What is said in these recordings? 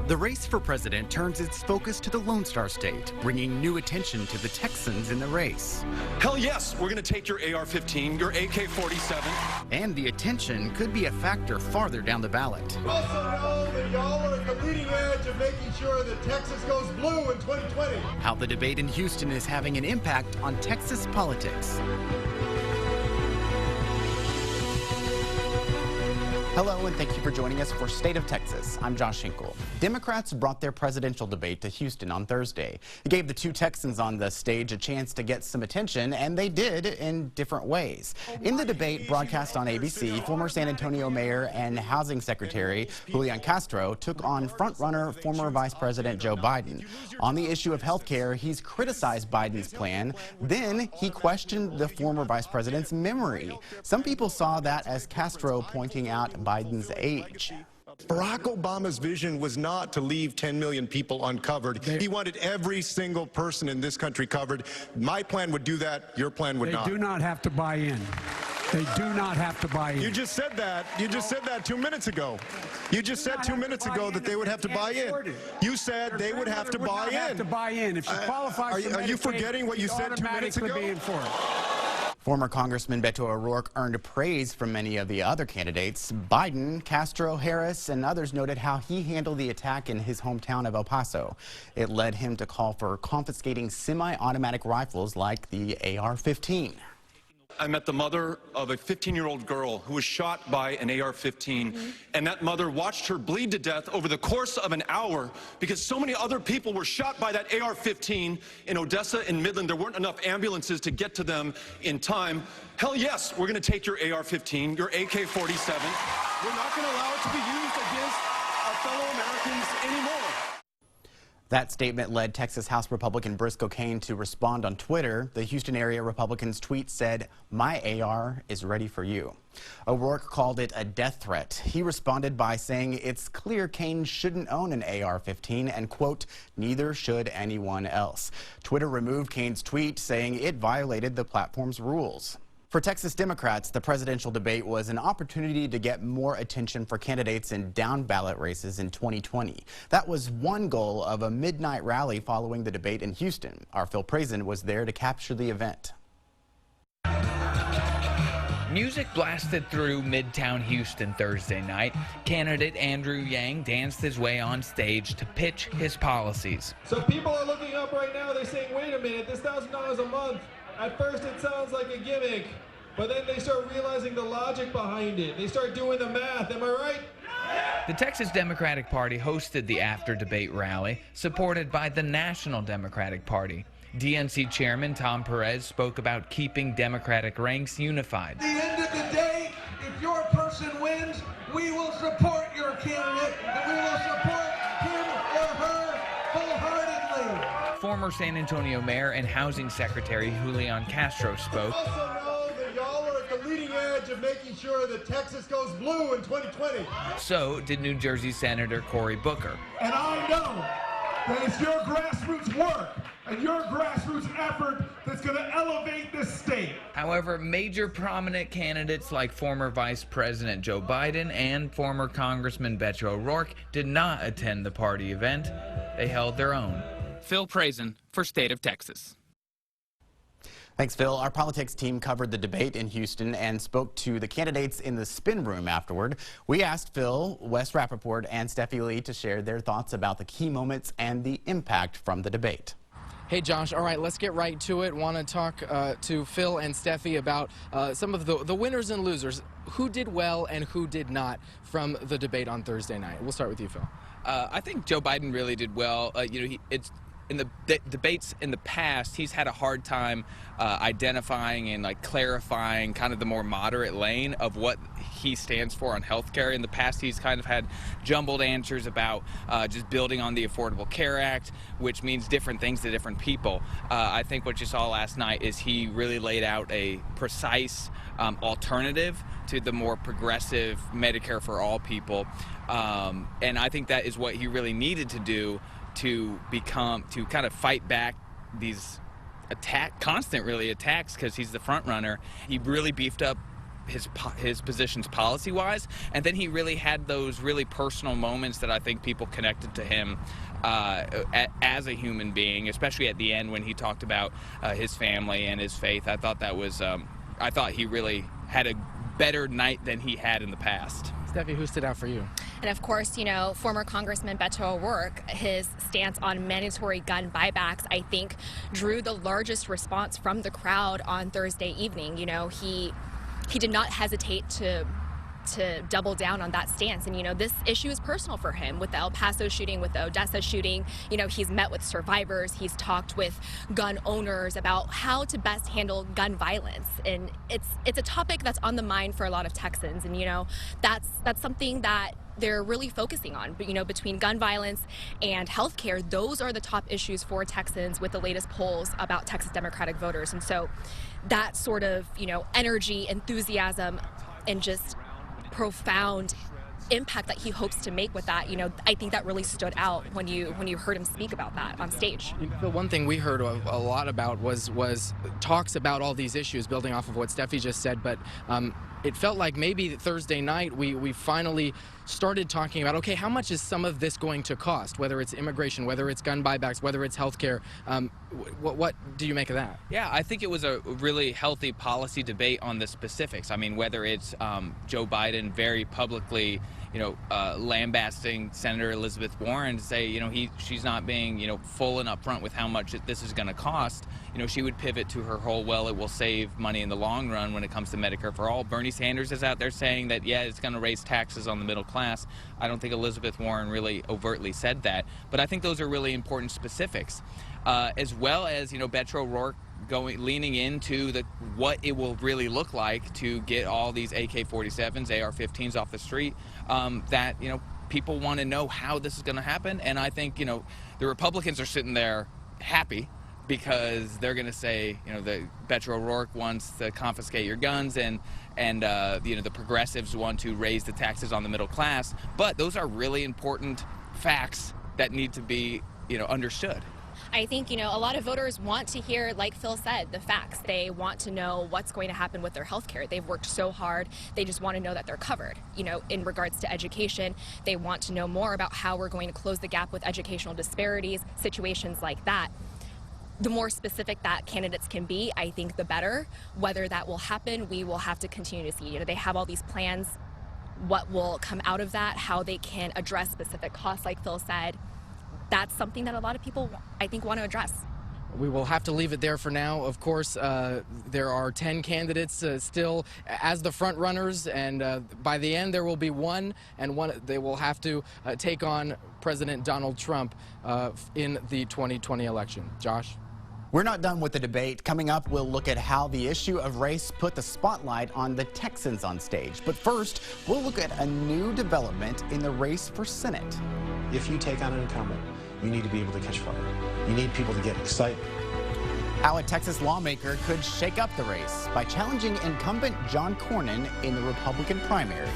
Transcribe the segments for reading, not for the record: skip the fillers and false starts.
The race for president turns its focus to the Lone Star State, bringing new attention to the Texans in the race. Hell yes, we're going to take your AR-15, your AK-47. And the attention could be a factor farther down the ballot. Also know that y'all are at the leading edge of making sure that Texas goes blue in 2020. How the debate in Houston is having an impact on Texas politics. Hello, and thank you for joining us for State of Texas. I'm Josh Hinkle. Democrats brought their presidential debate to Houston on Thursday. It gave the two Texans on the stage a chance to get some attention, and they did in different ways. In the debate broadcast on ABC, former San Antonio Mayor and Housing Secretary Julian Castro took on frontrunner former Vice President Joe Biden. On the issue of health care, he's criticized Biden's plan. Then he questioned the former vice president's memory. Some people saw that as Castro pointing out Biden's age. Barack Obama's vision was not to leave 10 million people uncovered. He wanted every single person in this country covered. My plan would do that. Your plan would not. They do not have to buy in. They do not have to buy in. You just said that. You just said that 2 minutes ago. You just said 2 minutes ago that they would have to buy in. You said they would have to buy in. Have to buy in. If she qualifies for Medicaid, are you forgetting what you said 2 minutes ago? Be in for it. Former Congressman Beto O'Rourke earned praise from many of the other candidates. Biden, Castro, Harris, and others noted how he handled the attack in his hometown of El Paso. It led him to call for confiscating semi-automatic rifles like the AR-15. I met the mother of a 15-year-old girl who was shot by an AR-15, and that mother watched her bleed to death over the course of an hour because so many other people were shot by that AR-15 in Odessa and Midland. There weren't enough ambulances to get to them in time. Hell yes, we're going to take your AR-15, your AK-47. We're not going to allow it to be used against our fellow Americans anymore. That statement led Texas House Republican Briscoe Cain to respond on Twitter. The Houston area Republican's tweet said, "My AR is ready for you." O'Rourke called it a death threat. He responded by saying it's clear Cain shouldn't own an AR-15 and, quote, neither should anyone else. Twitter removed Cain's tweet saying it violated the platform's rules. For Texas Democrats, the presidential debate was an opportunity to get more attention for candidates in down-ballot races in 2020. That was one goal of a midnight rally following the debate in Houston. Our Phil Prazen was there to capture the event. Music blasted through Midtown Houston Thursday night. Candidate Andrew Yang danced his way on stage to pitch his policies. So people are looking up right now, they're saying, wait a minute, this $1,000 a month, at first it sounds like a gimmick, but then they start realizing the logic behind it. They start doing the math, am I right? The Texas Democratic Party hosted the after-debate rally, supported by the National Democratic Party. DNC Chairman Tom Perez spoke about keeping Democratic ranks unified. At the end of the day, if your person wins, we will support your candidate, and we will support him or her wholeheartedly. Former San Antonio Mayor and Housing Secretary Julian Castro spoke. Also know that y'all are at the leading edge of making sure that Texas goes blue in 2020. So did New Jersey Senator Cory Booker. And I know that it's your grassroots work and your grassroots effort that's going to elevate this state. However, major prominent candidates like former Vice President Joe Biden and former Congressman Beto O'Rourke did not attend the party event. They held their own. Phil Prazen for State of Texas. Thanks, Phil. Our politics team covered the debate in Houston and spoke to the candidates in the spin room afterward. We asked Phil, Wes Rappaport, and Steffi Lee to share their thoughts about the key moments and the impact from the debate. Hey, Josh. All right, let's get right to it. Want to talk to Phil and Steffi about some of the winners and losers. Who did well and who did not from the debate on Thursday night? We'll start with you, Phil. I think Joe Biden really did well. It's in the debates in the past, he's had a hard time identifying and clarifying kind of the more moderate lane of what he stands for on healthcare. In the past, he's kind of had jumbled answers about just building on the Affordable Care Act, which means different things to different people. I think what you saw last night is he really laid out a precise alternative to the more progressive Medicare for all people. And I think that is what he really needed to do to kind of fight back these constant attacks, because he's the front runner. He really beefed up his positions policy-wise, and then he really had those really personal moments that I think people connected to him as a human being, especially at the end when he talked about his family and his faith. I thought that was, I thought he really had a better night than he had in the past. Steffi, who stood out for you? And of course, you know, former Congressman Beto O'Rourke, his stance on mandatory gun buybacks, I think, drew the largest response from the crowd on Thursday evening. You know, he did not hesitate to double down on that stance. And, you know, this issue is personal for him with the El Paso shooting, with the Odessa shooting. You know, he's met with survivors. He's talked with gun owners about how to best handle gun violence. And it's a topic that's on the mind for a lot of Texans. And, you know, that's something that they're really focusing on. But, you know, between gun violence and healthcare, those are the top issues for Texans with the latest polls about Texas Democratic voters. And so that sort of, you know, energy, enthusiasm, and just profound impact that he hopes to make with that, you know, I think that really stood out when you heard him speak about that on stage. The one thing we heard a lot about was talks about all these issues, building off of what Steffi just said, but it felt like maybe Thursday night we finally started talking about, okay, how much is some of this going to cost, whether it's immigration, whether it's gun buybacks, whether it's healthcare. What do you make of that? Yeah, I think it was a really healthy policy debate on the specifics. I mean, whether it's Joe Biden very publicly, you know, lambasting Senator Elizabeth Warren to say, you know, she's not being, you know, full and upfront with how much this is going to cost. You know, she would pivot to her whole, well, it will save money in the long run when it comes to Medicare for all. Bernie Sanders is out there saying that, yeah, it's going to raise taxes on the middle class. I don't think Elizabeth Warren really overtly said that, but I think those are really important specifics, as well as, you know, Beto O'Rourke leaning into what it will really look like to get all these AK-47s, AR-15s off the street, that, you know, people want to know how this is going to happen. And I think, you know, the Republicans are sitting there happy because they're going to say, you know, Beto O'Rourke wants to confiscate your guns, and you know, the progressives want to raise the taxes on the middle class. But those are really important facts that need to be, you know, understood. I think, you know, a lot of voters want to hear, like Phil said, the facts. They want to know what's going to happen with their health care. They've worked so hard. They just want to know that they're covered. You know, in regards to education, they want to know more about how we're going to close the gap with educational disparities, situations like that. The more specific that candidates can be, I think the better. Whether that will happen, we will have to continue to see. You know, they have all these plans. What will come out of that, how they can address specific costs, like Phil said, that's something that a lot of people, I think, want to address. We will have to leave it there for now. Of course, there are 10 candidates still as the front runners, and by the end there will be one they will have to take on President Donald Trump in the 2020 election. Josh? We're not done with the debate. Coming up, we'll look at how the issue of race put the spotlight on the Texans on stage. But first, we'll look at a new development in the race for Senate. If you take on an incumbent, you need to be able to catch fire. You need people to get excited. How a Texas lawmaker could shake up the race by challenging incumbent John Cornyn in the Republican primary.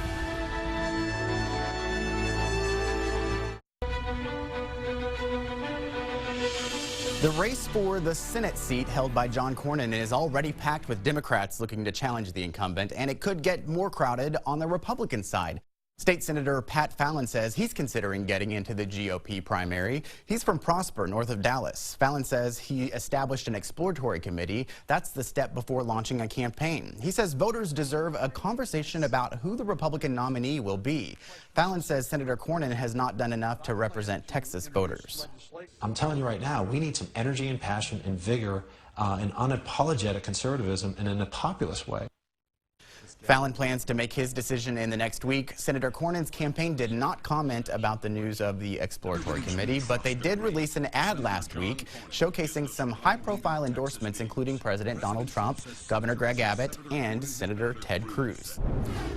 The race for the Senate seat held by John Cornyn is already packed with Democrats looking to challenge the incumbent, and it could get more crowded on the Republican side. State Senator Pat Fallon says he's considering getting into the GOP primary. He's from Prosper, north of Dallas. Fallon says he established an exploratory committee. That's the step before launching a campaign. He says voters deserve a conversation about who the Republican nominee will be. Fallon says Senator Cornyn has not done enough to represent Texas voters. I'm telling you right now, we need some energy and passion and vigor and unapologetic conservatism and in a populist way. Fallon plans to make his decision in the next week. Senator Cornyn's campaign did not comment about the news of the exploratory committee, but they did release an ad last week showcasing some high-profile endorsements, including President Donald Trump, Governor Greg Abbott, and Senator Ted Cruz.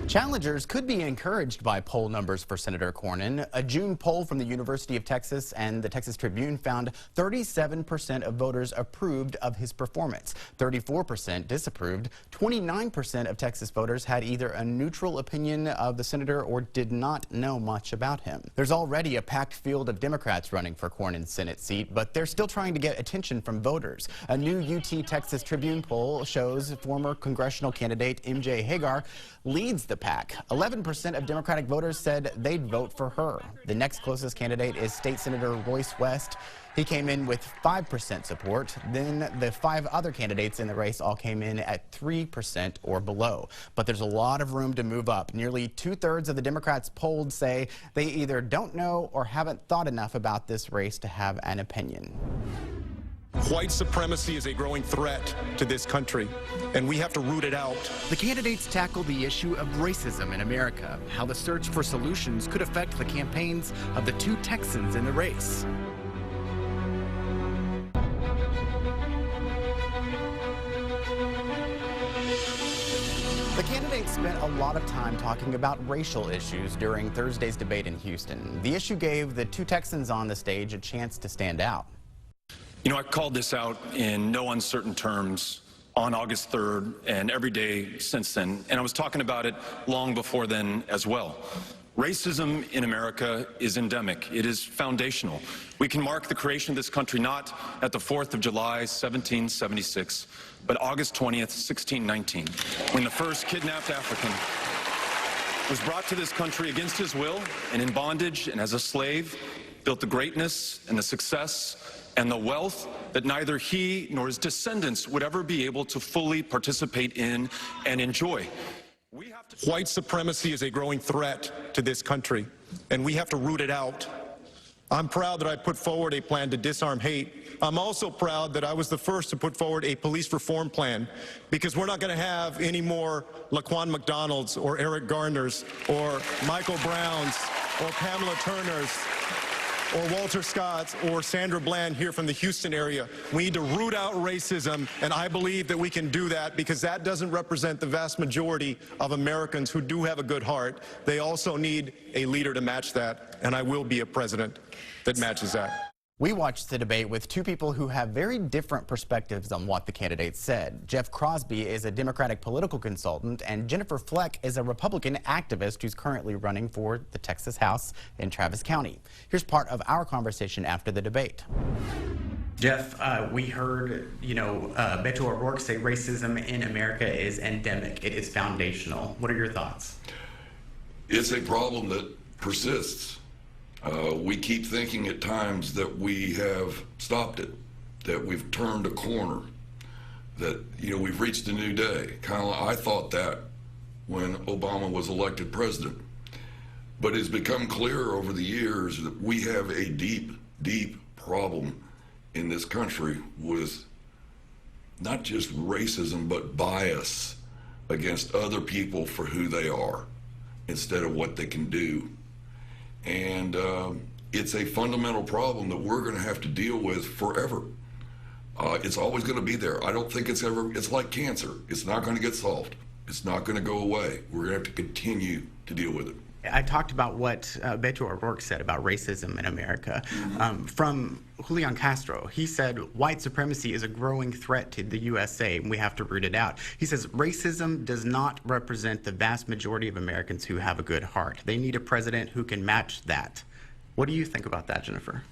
Challengers could be encouraged by poll numbers for Senator Cornyn. A June poll from the University of Texas and the Texas Tribune found 37% of voters approved of his performance, 34% disapproved, 29% of Texas voters voters had either a neutral opinion of the senator or did not know much about him. There's already a packed field of Democrats running for Cornyn's Senate seat, but they're still trying to get attention from voters. A new UT Texas Tribune poll shows former congressional candidate MJ Hagar leads the pack. 11% of Democratic voters said they'd vote for her. The next closest candidate is State Senator Royce West. He came in with 5% support. Then the 5 other candidates in the race all came in at 3% or below. But there's a lot of room to move up. Nearly 2/3 of the Democrats polled say they either don't know or haven't thought enough about this race to have an opinion. White supremacy is a growing threat to this country, and we have to root it out. The candidates tackle the issue of racism in America, how the search for solutions could affect the campaigns of the 2 Texans in the race. The candidates spent a lot of time talking about racial issues during Thursday's debate in Houston. The issue gave the 2 Texans on the stage a chance to stand out. You know, I called this out in no uncertain terms on August 3rd and every day since then, and I was talking about it long before then as well. Racism in America is endemic. It is foundational. We can mark the creation of this country not at the 4th of July, 1776, but August 20th, 1619, when the first kidnapped African was brought to this country against his will and in bondage and as a slave, built the greatness and the success and the wealth that neither he nor his descendants would ever be able to fully participate in and enjoy. White supremacy is a growing threat to this country, and we have to root it out. I'm proud that I put forward a plan to disarm hate. I'm also proud that I was the first to put forward a police reform plan, because we're not going to have any more Laquan McDonalds or Eric Garners or Michael Browns or Pamela Turners or Walter Scott or Sandra Bland here from the Houston area. We need to root out racism, and I believe that we can do that because that doesn't represent the vast majority of Americans who do have a good heart. They also need a leader to match that, and I will be a president that matches that. We watched the debate with 2 people who have very different perspectives on what the candidates said. Jeff Crosby is a Democratic political consultant, and Jennifer Fleck is a Republican activist who's currently running for the Texas House in Travis County. Here's part of our conversation after the debate. Jeff, we heard, Beto O'Rourke say racism in America is endemic. It is foundational. What are your thoughts? It's a problem that persists. We keep thinking at times that we have stopped it, that we've turned a corner, that, we've reached a new day. I thought that when Obama was elected president. But it's become clear over the years that we have a deep, deep problem in this country with not just racism, but bias against other people for who they are instead of what they can do. And it's a fundamental problem that we're going to have to deal with forever. It's always going to be there. I don't think it's like cancer. It's not going to get solved. It's not going to go away. We're going to have to continue to deal with it. I talked about what Beto O'Rourke said about racism in America. From Julian Castro, he said white supremacy is a growing threat to the USA and we have to root it out. He says racism does not represent the vast majority of Americans who have a good heart. They need a president who can match that. What do you think about that, Jennifer?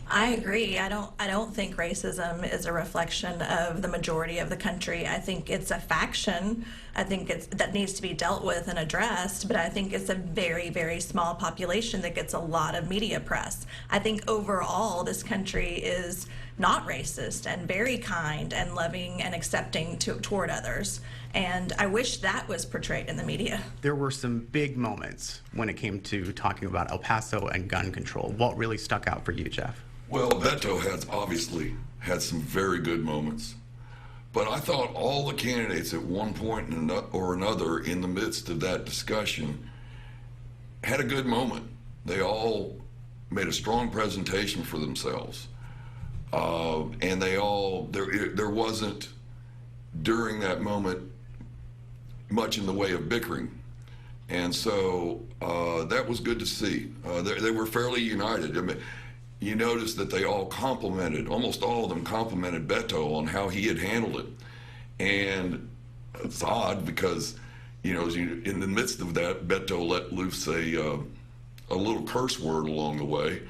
I agree. I don't think racism is a reflection of the majority of the country. I think it's a faction. I think that needs to be dealt with and addressed, but I think it's a very, very small population that gets a lot of media press. I think overall this country is not racist and very kind and loving and accepting toward others. And I wish that was portrayed in the media. There were some big moments when it came to talking about El Paso and gun control. What really stuck out for you, Jeff? Well, Beto has obviously had some very good moments. But I thought all the candidates at one point or another in the midst of that discussion had a good moment. They all made a strong presentation for themselves. And there wasn't, during that moment, much in the way of bickering. And so that was good to see. They were fairly united. I mean, you notice that they all complimented, almost all of them complimented Beto on how he had handled it. And it's odd because, You know, in the midst of that, Beto let loose a little curse word along the way,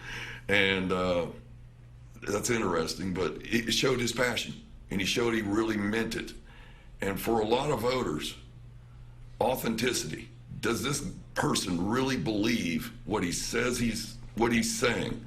and that's interesting, but it showed his passion, and he showed he really meant it. And for a lot of voters, authenticity. Does this person really believe what he says what he's saying?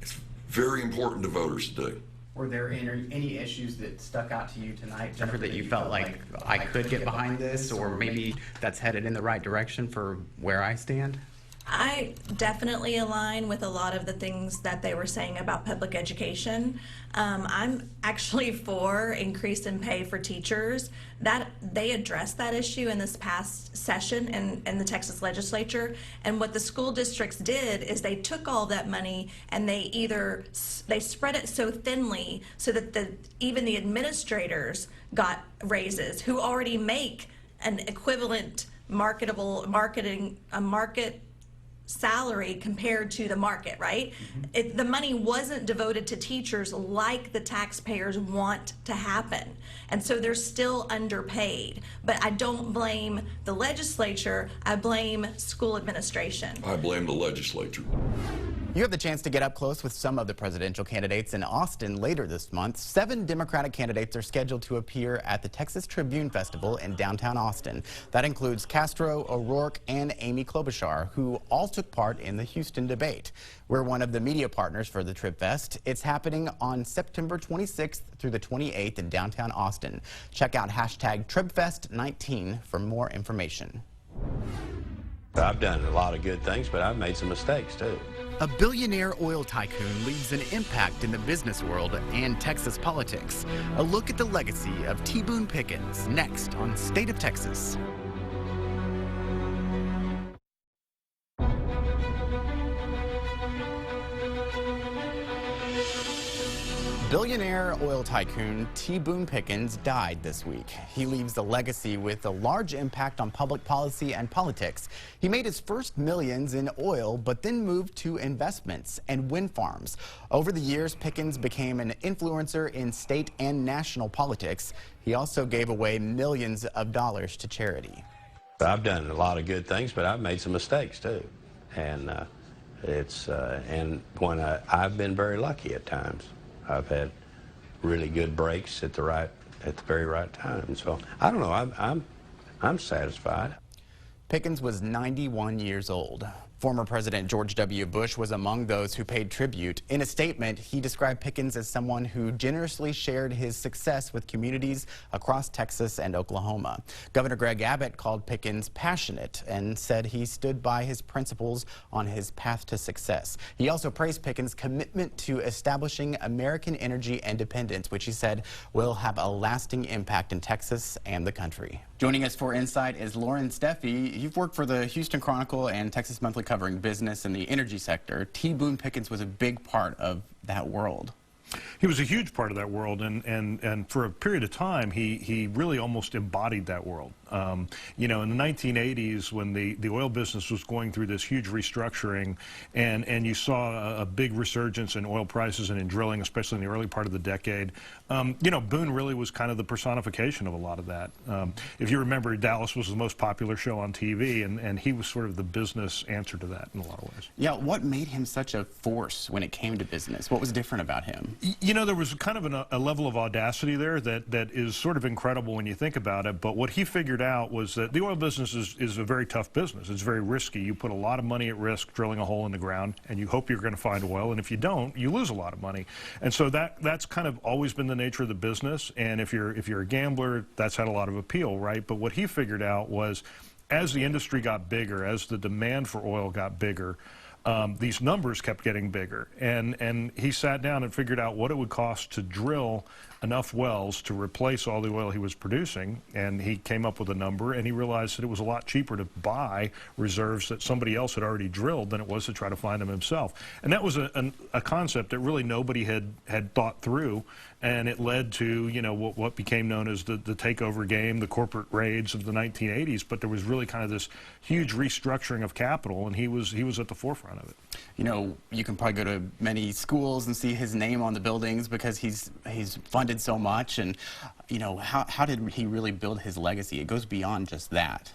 It's very important to voters today. Were there any issues that stuck out to you tonight, Jennifer, that you felt like I could get behind this, or maybe that's headed in the right direction for where I stand? I definitely align with a lot of the things that they were saying about public education. I'm actually for increase in pay for teachers. That they addressed that issue in this past session in the Texas legislature. And what the school districts did is they took all that money and they spread it so thinly so that even the administrators got raises who already make an equivalent market salary compared to the market, right? The money wasn't devoted to teachers like the taxpayers want to happen. And so they're still underpaid. But I don't blame the legislature, I blame school administration. I blame the legislature. You have the chance to get up close with some of the presidential candidates in Austin later this month. 7 Democratic candidates are scheduled to appear at the Texas Tribune Festival in downtown Austin. That includes Castro, O'Rourke, and Amy Klobuchar, who all took part in the Houston debate. We're one of the media partners for the Trib Fest. It's happening on September 26th through the 28th in downtown Austin. Check out hashtag TribFest19 for more information. I've done a lot of good things, but I've made some mistakes too. A billionaire oil tycoon leaves an impact in the business world and Texas politics. A look at the legacy of T. Boone Pickens next on State of Texas. Billionaire oil tycoon T. Boone Pickens died this week. He leaves a legacy with a large impact on public policy and politics. He made his first millions in oil, but then moved to investments and wind farms. Over the years, Pickens became an influencer in state and national politics. He also gave away millions of dollars to charity. I've done a lot of good things, but I've made some mistakes too. And I've been very lucky at times. I've had really good breaks at the very right time. So I don't know. I'm satisfied. Pickens was 91 years old. Former President George W. Bush was among those who paid tribute. In a statement, he described Pickens as someone who generously shared his success with communities across Texas and Oklahoma. Governor Greg Abbott called Pickens passionate and said he stood by his principles on his path to success. He also praised Pickens' commitment to establishing American energy independence, which he said will have a lasting impact in Texas and the country. Joining us for Insight is Lauren Steffi. You've worked for the Houston Chronicle and Texas Monthly covering business in the energy sector. T. Boone Pickens was a big part of that world. He was a huge part of that world, and for a period of time, he really almost embodied that world. You know, in the 1980s, when the oil business was going through this huge restructuring, and you saw a big resurgence in oil prices and in drilling, especially in the early part of the decade, you know, Boone really was kind of the personification of a lot of that. If you remember, Dallas was the most popular show on TV, and he was sort of the business answer to that in a lot of ways. Yeah, what made him such a force when it came to business? What was different about him? You know, there was kind of a level of audacity there that is sort of incredible when you think about it, but what he figured out was that the oil business is a very tough business. It's very risky. You put a lot of money at risk drilling a hole in the ground, and you hope you're going to find oil, and if you don't, you lose a lot of money. And so that's kind of always been the nature of the business, and if you're a gambler, that's had a lot of appeal, right? But what he figured out was, as the industry got bigger, as the demand for oil got bigger, these numbers kept getting bigger, and he sat down and figured out what it would cost to drill enough wells to replace all the oil he was producing, and he came up with a number, and he realized that it was a lot cheaper to buy reserves that somebody else had already drilled than it was to try to find them himself. And that was a concept that really nobody had thought through, and it led to, you know, what became known as the takeover game, the corporate raids of the 1980s, but there was really kind of this huge restructuring of capital, and he was at the forefront. forefront of it. You know, you can probably go to many schools and see his name on the buildings because he's funded so much. And, you know, how did he really build his legacy? It goes beyond just that.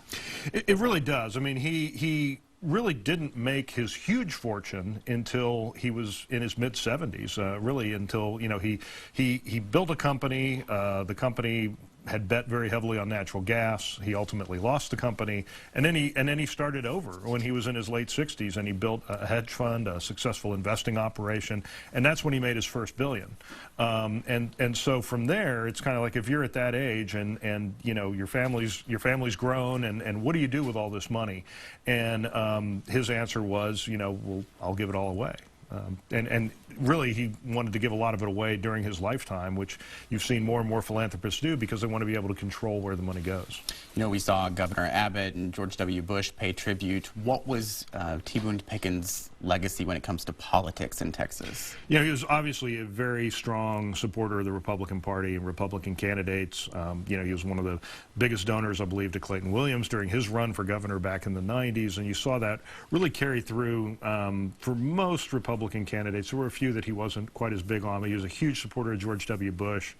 It really does. I mean, he really didn't make his huge fortune until he was in his mid-70s, really until, you know, he built a company. The company had bet very heavily on natural gas. He ultimately lost the company, and then he started over when he was in his late 60s, and he built a hedge fund, a successful investing operation, and that's when he made his first billion. And so from there, it's kind of like if you're at that age and you know your family's grown, and what do you do with all this money? And his answer was, you know, well, I'll give it all away. And really, he wanted to give a lot of it away during his lifetime, which you've seen more and more philanthropists do because they want to be able to control where the money goes. You know, we saw Governor Abbott and George W. Bush pay tribute. What was T. Boone Pickens' legacy when it comes to politics in Texas? You know, he was obviously a very strong supporter of the Republican Party and Republican candidates. You know, he was one of the biggest donors, I believe, to Clayton Williams during his run for governor back in the 90s, and you saw that really carry through for most Republican candidates. There were a few that he wasn't quite as big on, but he was a huge supporter of George W. Bush.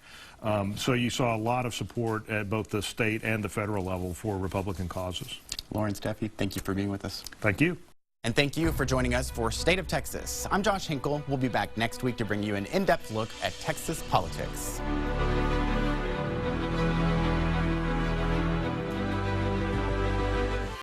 So you saw a lot of support at both the state and the federal level for Republican causes. Lauren, Steffi, thank you for being with us. Thank you. And thank you for joining us for State of Texas. I'm Josh Hinkle. We'll be back next week to bring you an in-depth look at Texas politics.